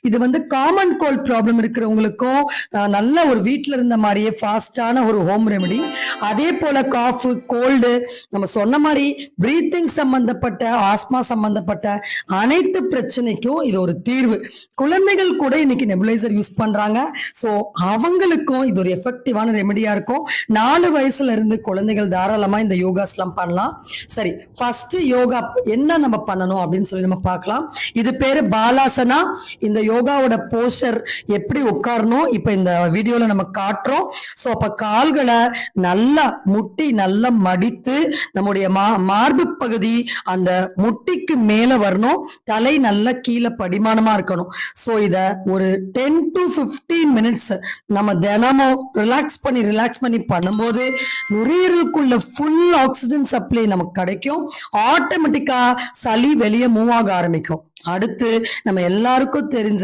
இது வந்து common gold problem இருக்கிறவங்களுக்கும் நல்ல ஒரு வீட்டில் இருந்த மாதிரியே ஃபாஸ்டான ஒரு ஹோம் ரெமெடி. அதே போல காஃபு, கோல்டு, நம்ம சொன்ன மாதிரி பிரீத்திங் சம்பந்தப்பட்ட, ஆஸ்மா சம்பந்தப்பட்ட அனைத்து பிரச்சனைக்கும் இது ஒரு தீர்வு. குழந்தைகள் கூட இன்னைக்கு நெபுலைசர் யூஸ் பண்றாங்க. ஸோ அவங்களுக்கும் இது ஒரு எஃபெக்டிவான ரெமெடியா இருக்கும். 4 வயசுல இருந்து குழந்தைகள் தாராளமா இந்த யோகாஸ்லாம் பண்ணலாம். சரி, ஃபர்ஸ்ட் யோகா என்ன நம்ம பண்ணணும் அப்படின்னு சொல்லி நம்ம பார்க்கலாம். இது பேரு பாலாசனா. இந்த யோகாவோட போஸ்டர் எப்படி உட்காரணும் இப்ப இந்த வீடியோல நம்ம காட்டுறோம். ஸோ அப்ப கால்களை நல்லா முட்டி நல்லா மடித்து நம்முடைய மார்பு பகுதி அந்த முட்டிக்கு மேல வரணும். தலை நல்லா கீழே படிமானமா இருக்கணும். ஸோ இத ஒரு 10 to 15 மினிட்ஸ் நம்ம தினமும் ரிலாக்ஸ் பண்ணி பண்ணும்போது நுரையீரலுக்குள்ள ஃபுல் ஆக்சிஜன் சப்ளை நமக்கு கிடைக்கும். ஆட்டோமேட்டிக்கா சளி வெளியே மூவ் ஆக ஆரம்பிக்கும். அடுத்து நம்ம எல்லாருக்கும் தெரிஞ்ச